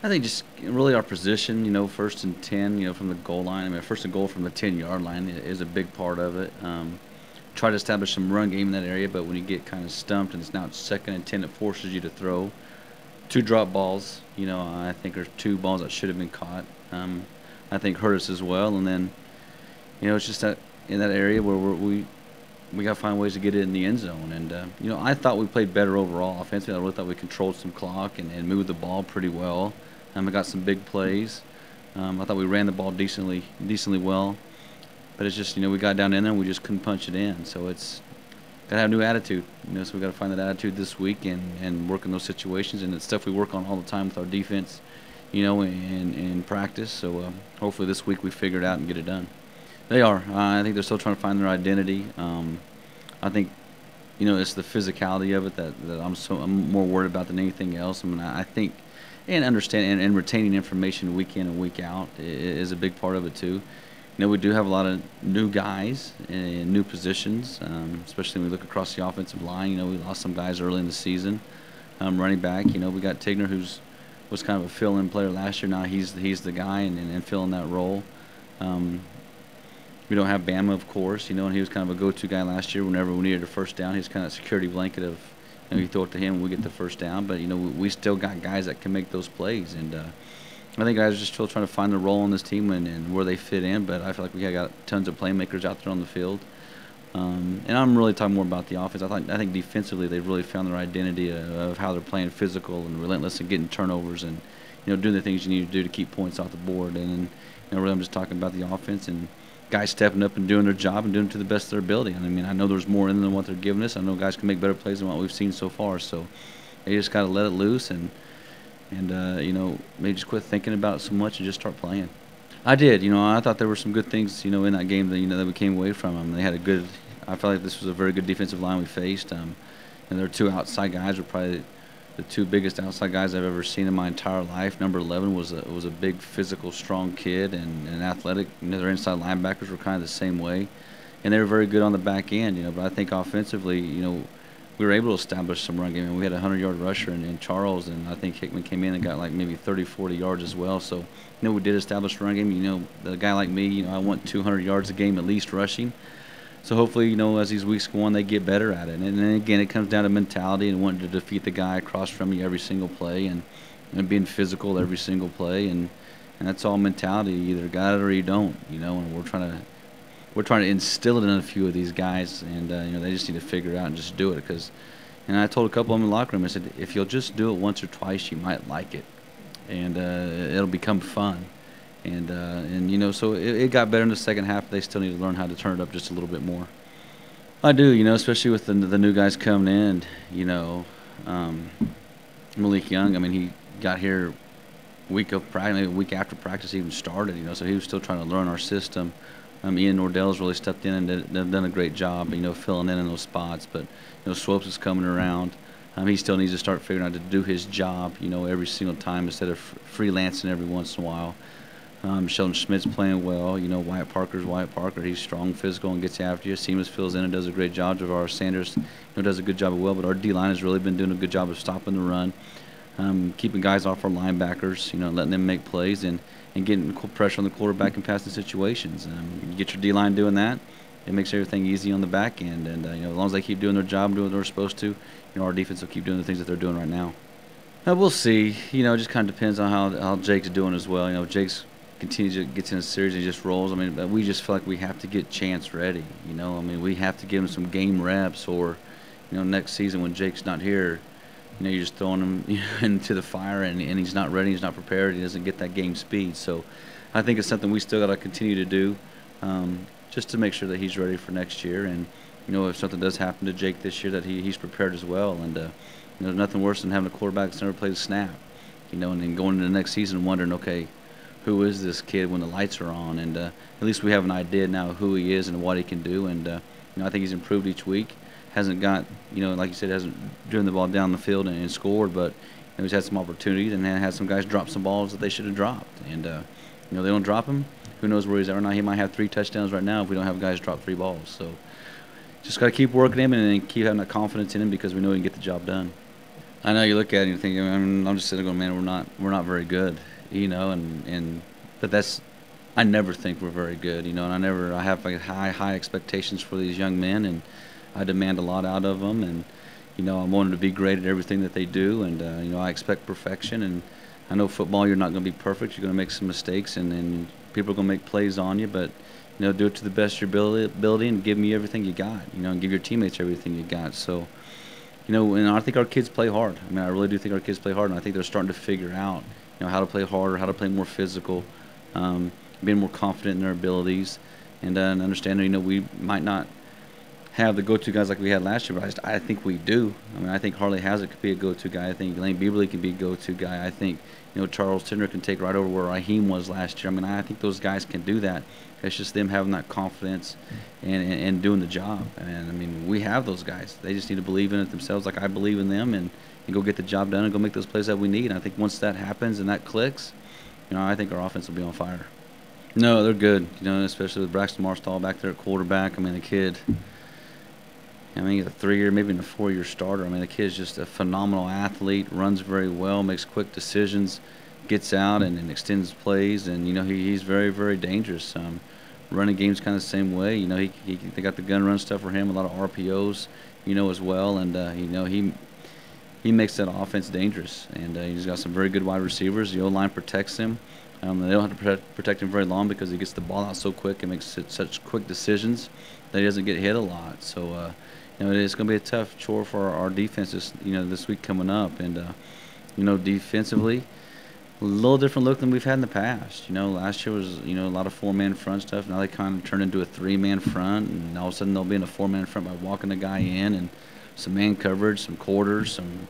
I think just really our position, first and 10, from the goal line. I mean, first and goal from the 10-yard line is a big part of it. Try to establish some run game in that area, but when you get kind of stumped and it's now second and 10, it forces you to throw. Two drop balls, I think are two balls that should have been caught. I think hurt us as well. And then, it's just that in that area where we got to find ways to get it in the end zone. And, I thought we played better overall offensively. I really thought we controlled some clock and moved the ball pretty well. I got some big plays. I thought we ran the ball decently well. But it's just, we got down in there and we just couldn't punch it in. So it's got to have a new attitude. So we got to find that attitude this week and work in those situations. And it's stuff we work on all the time with our defense, in practice. So hopefully this week we figure it out and get it done. They are. I think they're still trying to find their identity. I think, it's the physicality of it that I'm more worried about than anything else. I mean, I think, and understanding and retaining information week in and week out is a big part of it too. We do have a lot of new guys in new positions, especially when we look across the offensive line. We lost some guys early in the season. Running back, we got Tigner, was kind of a fill-in player last year. Now he's the guy and filling that role. We don't have Bama, of course, and he was kind of a go-to guy last year. Whenever we needed a first down, he's kind of a security blanket of, you throw it to him and we get the first down. But, we still got guys that can make those plays. And I think guys are just still trying to find their role on this team and where they fit in. But I feel like we got tons of playmakers out there on the field. And I'm really talking more about the offense. I think defensively they've really found their identity of how they're playing physical and relentless and getting turnovers and, doing the things you need to do to keep points off the board. And, really I'm just talking about the offense and guys stepping up and doing their job and doing it to the best of their ability. And I mean, I know there's more in than what they're giving us. I know guys can make better plays than what we've seen so far. So they just got to let it loose and maybe just quit thinking about it so much and just start playing. I did. I thought there were some good things, in that game that, that we came away from them. They had I felt like this was a very good defensive line we faced. And their two outside guys were probably the two biggest outside guys I've ever seen in my entire life. Number 11 was a big, physical, strong kid and athletic. Their inside linebackers were kind of the same way, and they were very good on the back end. But I think offensively, we were able to establish some run game. And we had a 100-yard rusher in Charles, and I think Hickman came in and got like maybe 30, 40 yards as well. So we did establish a run game. A guy like me, I want 200 yards a game at least rushing. So hopefully, as these weeks go on, they get better at it. And then again, it comes down to mentality and wanting to defeat the guy across from you every single play and being physical every single play. And that's all mentality. You either got it or you don't. And we're trying to instill it in a few of these guys, and they just need to figure it out and just do it. And I told a couple of them in the locker room, I said, if you'll just do it once or twice, you might like it, and it'll become fun. And so it got better in the second half. They still need to learn how to turn it up just a little bit more. I do, especially with the new guys coming in. Malik Young, I mean, he got here week after practice even started. So he was still trying to learn our system. Ian Nordell's really stepped in and done a great job, filling in those spots. But Swopes is coming around. He still needs to start figuring out to do his job, every single time instead of freelancing every once in a while. Sheldon Schmidt's playing well. Wyatt Parker's Wyatt Parker. He's strong, physical, and gets after you. Seamus fills in and does a great job. Javara Sanders does a good job as well. But our D-line has really been doing a good job of stopping the run, keeping guys off our linebackers, letting them make plays, and getting pressure on the quarterback in passing situations. You get your D-line doing that, it makes everything easy on the back end. And as long as they keep doing their job and doing what they're supposed to, our defense will keep doing the things that they're doing right now. We'll see. It just kind of depends on how Jake's doing as well. Jake's continues to get in a series and just rolls. I mean, but we just feel like we have to get Chance ready. We have to give him some game reps, or next season when Jake's not here, you're just throwing him into the fire and he's not ready, he's not prepared, he doesn't get that game speed. So I think it's something we still got to continue to do, just to make sure that he's ready for next year. And if something does happen to Jake this year, that he's prepared as well. And there's nothing worse than having a quarterback that's never played a snap, and then going into the next season wondering, okay, who is this kid when the lights are on? And at least we have an idea now of who he is and what he can do. And I think he's improved each week. Hasn't got, like you said, hasn't driven the ball down the field and scored, but he's had some opportunities and had some guys drop some balls that they should have dropped. And they don't drop him. Who knows where he's at right now? He might have 3 touchdowns right now if we don't have guys drop 3 balls. So just got to keep working him and keep having that confidence in him, because we know he can get the job done. I know you look at it and you think, I mean, I'm just sitting there going, man, we're not very good, but I never think we're very good, and I have like high expectations for these young men, and I demand a lot out of them, and I want them to be great at everything that they do, and I expect perfection, and I know football, you're not going to be perfect, you're going to make some mistakes, and people are going to make plays on you, but do it to the best of your ability, and give me everything you got, and give your teammates everything you got. So. And I think our kids play hard. I mean, I really do think our kids play hard, and I think they're starting to figure out, how to play harder, how to play more physical, being more confident in their abilities, and understanding, we might not have the go-to guys like we had last year, but I think we do. I mean, I think Harley Hazard could be a go-to guy. I think Lane Beaverly can be a go-to guy. I think, Charles Tinder can take right over where Raheem was last year. I mean, I think those guys can do that. It's just them having that confidence and doing the job. And, I mean, we have those guys. They just need to believe in it themselves like I believe in them and go get the job done and go make those plays that we need. And I think once that happens and that clicks, I think our offense will be on fire. No, they're good, especially with Braxton Marstall back there at quarterback. I mean, the kid – he's a 3-year, maybe even a 4-year starter. I mean, the kid's just a phenomenal athlete, runs very well, makes quick decisions, gets out and extends plays, and he's very, very dangerous. Running game's kind of the same way. They got the gun run stuff for him, a lot of RPOs, as well, and he makes that offense dangerous. And he's got some very good wide receivers. The O-line protects him. They don't have to protect him very long because he gets the ball out so quick and makes such quick decisions that he doesn't get hit a lot. So. It's going to be a tough chore for our defenses, this week coming up. And, defensively, a little different look than we've had in the past. Last year was, a lot of 4-man front stuff. Now they kind of turned into a 3-man front, and all of a sudden they'll be in a 4-man front by walking the guy in and some man coverage, some quarters, some,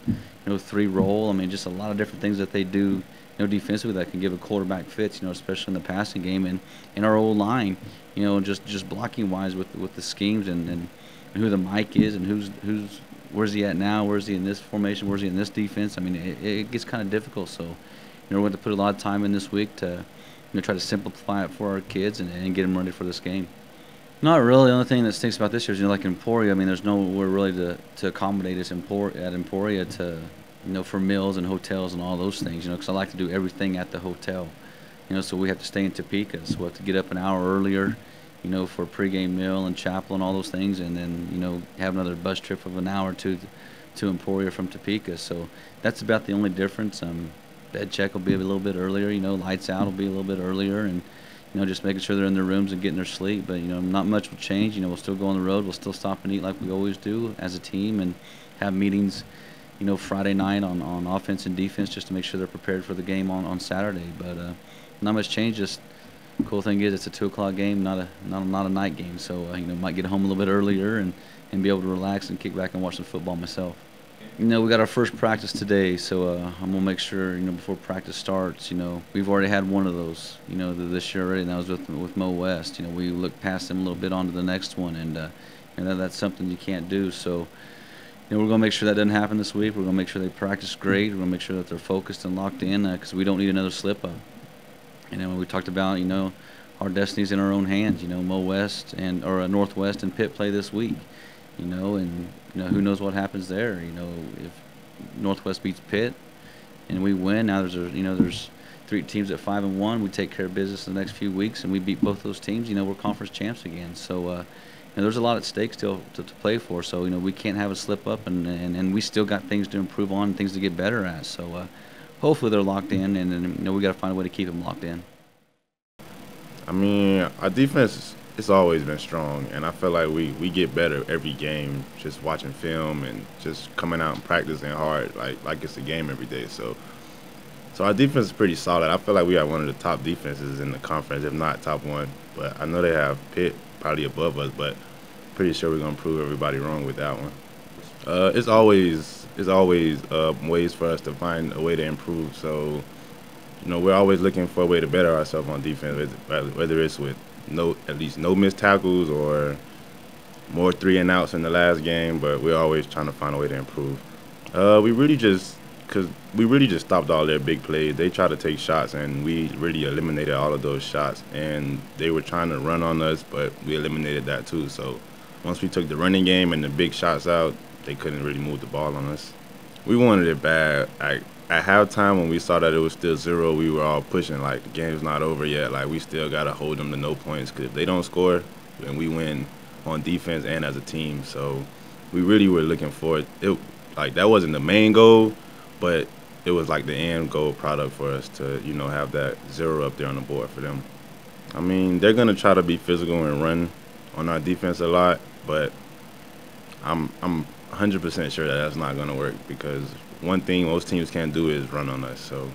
3-roll. I mean, just a lot of different things that they do, defensively that can give a quarterback fits, especially in the passing game. And in our old line, just blocking-wise with the schemes and who the Mike is and where's he at now, where's he in this formation, where's he in this defense. I mean, it gets kind of difficult. So, we're going to put a lot of time in this week to try to simplify it for our kids and get them ready for this game. Not really. The only thing that stinks about this year is, like Emporia, I mean, there's nowhere really to accommodate us at Emporia to, for meals and hotels and all those things, because I like to do everything at the hotel. So we have to stay in Topeka, so we have to get up an hour earlier, for a pregame meal and chapel and all those things, and then, have another bus trip of an hour to Emporia from Topeka. So that's about the only difference. Bed check will be a little bit earlier, lights out will be a little bit earlier, and, just making sure they're in their rooms and getting their sleep. But, not much will change. We'll still go on the road. We'll still stop and eat like we always do as a team and have meetings, Friday night on offense and defense just to make sure they're prepared for the game on Saturday. But not much change, just cool thing is it's a 2 o'clock game, not a night game. So might get home a little bit earlier and be able to relax and kick back and watch some football myself. We got our first practice today, so I'm gonna make sure before practice starts. We've already had one of those this year already, and that was with Mo West. We looked past them a little bit onto the next one, and that's something you can't do. So we're gonna make sure that doesn't happen this week. We're gonna make sure they practice great. We're gonna make sure that they're focused and locked in because we don't need another slip up. When we talked about, our destiny's in our own hands. Mo West or Northwest and Pitt play this week. And who knows what happens there. If Northwest beats Pitt and we win, now there's 3 teams at 5-1. We take care of business in the next few weeks and we beat both those teams. We're conference champs again. So there's a lot at stake still to play for. So we can't have a slip up, and we still got things to improve on and things to get better at. So. Hopefully they're locked in, and we got to find a way to keep them locked in. I mean, our defense has always been strong, and I feel like we get better every game just watching film and just coming out and practicing hard like it's a game every day. So our defense is pretty solid. I feel like we have one of the top defenses in the conference, if not top one. But I know they have Pitt probably above us, but pretty sure we're going to prove everybody wrong with that one. It's always ways for us to find a way to improve. So, we're always looking for a way to better ourselves on defense, whether it's with at least no missed tackles or more 3-and-outs in the last game. But we're always trying to find a way to improve. We really just stopped all their big plays. They tried to take shots, and we really eliminated all of those shots. And they were trying to run on us, but we eliminated that too. So once we took the running game and the big shots out, they couldn't really move the ball on us. We wanted it bad. Like at halftime when we saw that it was still 0, we were all pushing like the game's not over yet. Like we still gotta hold them to no points because if they don't score, then we win on defense and as a team. So we really were looking forward. It like that wasn't the main goal, but it was like the end goal product for us to have that 0 up there on the board for them. I mean they're gonna try to be physical and run on our defense a lot, but I'm 100% sure that that's not going to work because one thing most teams can't do is run on us. So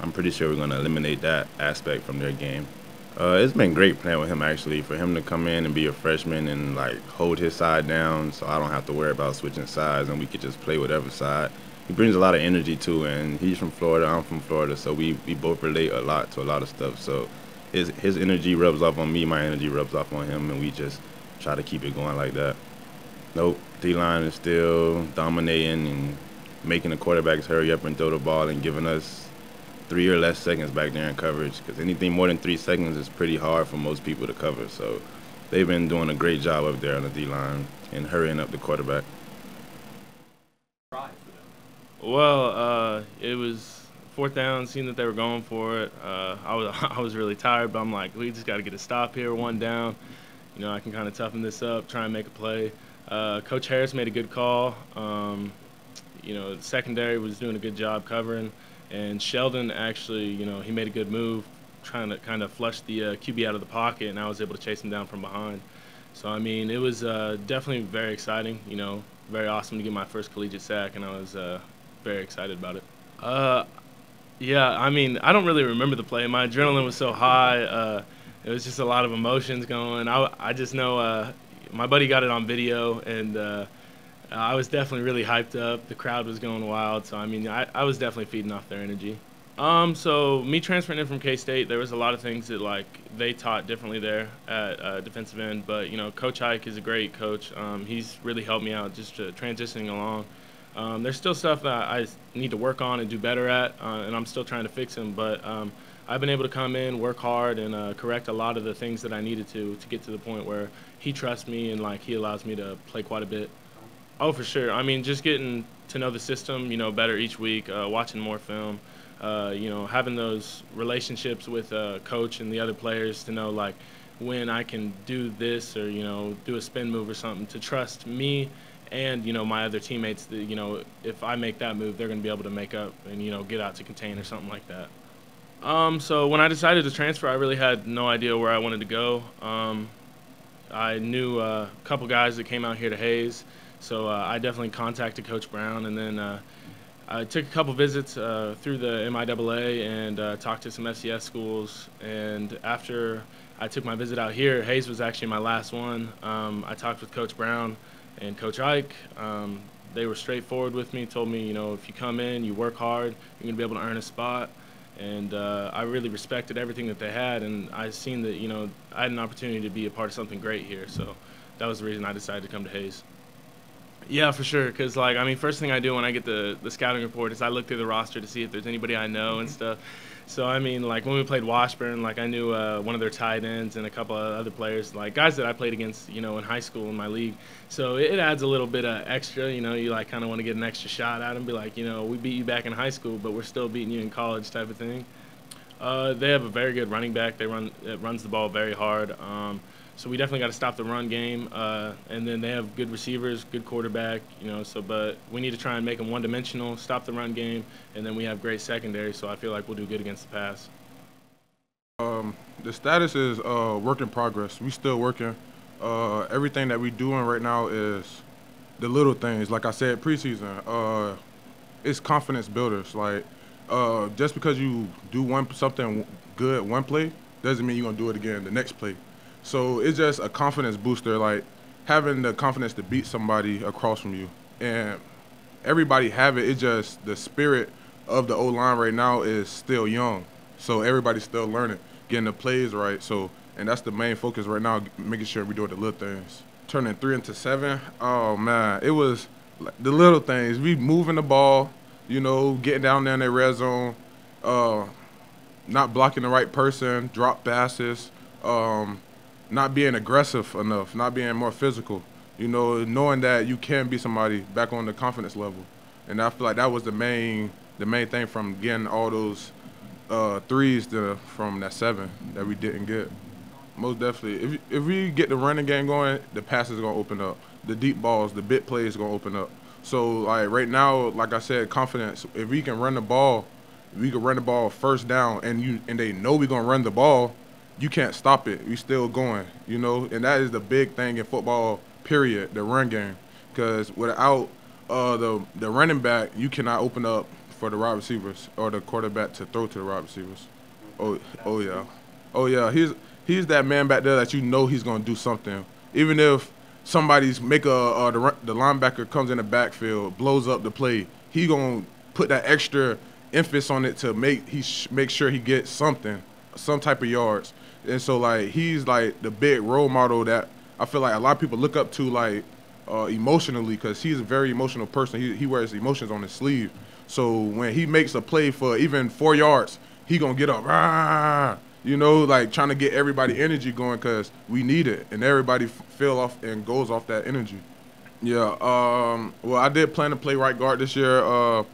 I'm pretty sure we're going to eliminate that aspect from their game. It's been great playing with him actually. For him to come in and be a freshman and like hold his side down, so I don't have to worry about switching sides and we could just play whatever side. He brings a lot of energy too, and he's from Florida. I'm from Florida, so we both relate a lot to a lot of stuff. So his energy rubs off on me, my energy rubs off on him, and we just try to keep it going like that. Nope, D-line is still dominating and making the quarterbacks hurry up and throw the ball and giving us 3 or less seconds back there in coverage because anything more than 3 seconds is pretty hard for most people to cover. So they've been doing a great job up there on the D-line and hurrying up the quarterback. Well, it was 4th down, seeing that they were going for it. I was really tired, but I'm like, we just got to get a stop here, 1 down. You know, I can kind of toughen this up, try and make a play. Coach Harris made a good call. You know, the secondary was doing a good job covering, and Sheldon actually, you know, he made a good move, trying to kind of flush the QB out of the pocket, and I was able to chase him down from behind. So, I mean, it was definitely very exciting, you know, very awesome to get my first collegiate sack, and I was very excited about it. Yeah, I mean, I don't really remember the play. My adrenaline was so high. It was just a lot of emotions going. I just know my buddy got it on video, and I was definitely really hyped up. The crowd was going wild, so I mean, I was definitely feeding off their energy. So me transferring in from K-State, there was a lot of things that like they taught differently there at defensive end. But you know, Coach Ike is a great coach. He's really helped me out just transitioning along. There's still stuff that I need to work on and do better at, and I'm still trying to fix them. But I've been able to come in, work hard, and correct a lot of the things that I needed to get to the point where he trusts me and like he allows me to play quite a bit. Oh, for sure. I mean, just getting to know the system, you know, better each week, watching more film, you know, having those relationships with coach and the other players to know like when I can do this or you know do a spin move or something to trust me and you know my other teammates that you know if I make that move they're going to be able to make up and you know get out to contain or something like that. So when I decided to transfer, I really had no idea where I wanted to go. I knew a couple guys that came out here to Hayes, so I definitely contacted Coach Brown, and then I took a couple visits through the MIAA and talked to some FCS schools. And after I took my visit out here, Hayes was actually my last one. I talked with Coach Brown and Coach Ike. They were straightforward with me, told me, you know, if you come in, you work hard, you're going to be able to earn a spot. And I really respected everything that they had, and I seen that, you know, I had an opportunity to be a part of something great here. So that was the reason I decided to come to Hayes. Yeah, for sure. Because, like, I mean, first thing I do when I get the scouting report is I look through the roster to see if there's anybody I know and stuff. So, I mean, like, when we played Washburn, like, I knew one of their tight ends and a couple of other players, like, guys that I played against, you know, in high school in my league. So it adds a little bit of extra, you know, you, like, kind of want to get an extra shot at them, be like, you know, we beat you back in high school, but we're still beating you in college type of thing. They have a very good running back. It runs the ball very hard. So we definitely got to stop the run game, and then they have good receivers, good quarterback, you know. So, but we need to try and make them one-dimensional, stop the run game, and then we have great secondary. So I feel like we'll do good against the pass. The status is work in progress. We still working. Everything that we doing right now is the little things. Like I said, preseason, it's confidence builders. Like just because you do something good one play doesn't mean you're gonna do it again the next play. So it's just a confidence booster, like having the confidence to beat somebody across from you. And everybody have it. It's just the spirit of the O-line right now is still young. So everybody's still learning, getting the plays right. So, and that's the main focus right now, making sure we do the little things. Turning 3 into 7, oh man, it was the little things. We moving the ball, you know, getting down there in their red zone, not blocking the right person, drop passes, not being aggressive enough, not being more physical, you know, knowing that you can be somebody back on the confidence level. and I feel like that was the main thing from getting all those threes from that 7 that we didn't get. Most definitely. If we get the running game going, the passes are gonna open up. The deep balls, the big plays gonna open up. So like right now, like I said, confidence. If we can run the ball, we can run the ball first down, and they know we're gonna run the ball. You can't stop it. We still going, and that is the big thing in football. Period. The run game, because without the running back, you cannot open up for the wide receivers or the quarterback to throw to the wide receivers. Oh yeah, oh yeah. He's that man back there that he's gonna do something, even if somebody's the linebacker comes in the backfield, blows up the play. He gonna put that extra emphasis on it to make sure he gets something, some type of yards. And so like he's like the big role model that I feel like a lot of people look up to, like emotionally, because he's a very emotional person. He wears emotions on his sleeve. So when he makes a play for even 4 yards, he gonna get up, like trying to get everybody energy going, because we need it, and everybody feel off and goes off that energy. Yeah. Well, I did plan to play right guard this year.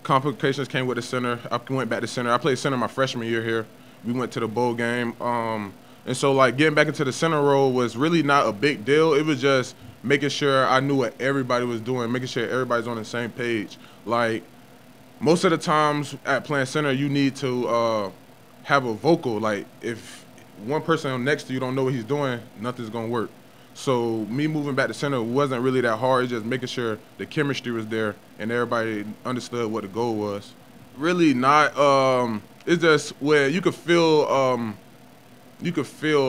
Complications came with the center. I went back to center. I played center my freshman year here. We went to the bowl game. And so like getting back into the center role was really not a big deal. It was just making sure I knew what everybody was doing, making sure everybody's on the same page. Like most of the times at playing center, you need to have a vocal. Like if one person next to you don't know what he's doing, nothing's gonna work. So me moving back to center wasn't really that hard. It's just making sure the chemistry was there and everybody understood what the goal was. Really not. It's just where you could feel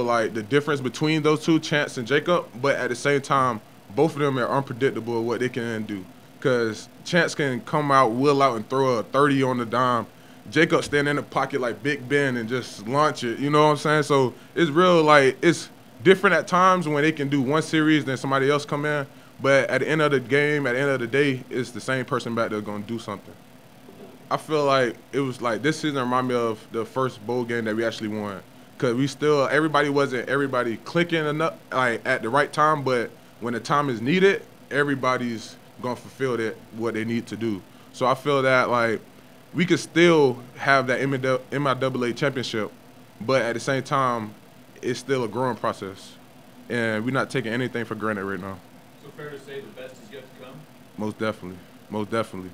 like the difference between those two, Chance and Jacob, but at the same time, both of them are unpredictable what they can do. Because Chance can come out, wheel out, and throw a 30 on the dime. Jacob stand in the pocket like Big Ben and just launch it. You know what I'm saying? So it's real, like, it's different at times when they can do one series, then somebody else come in. But at the end of the game, at the end of the day, it's the same person back there going to do something. I feel like it was like this season reminded me of the first bowl game that we actually won. Because everybody wasn't clicking enough, like at the right time, but when the time is needed, everybody's going to fulfill what they need to do. So I feel that like we could still have that MIAA championship, but at the same time, it's still a growing process. And we're not taking anything for granted right now. So fair to say the best is yet to come? Most definitely. Most definitely.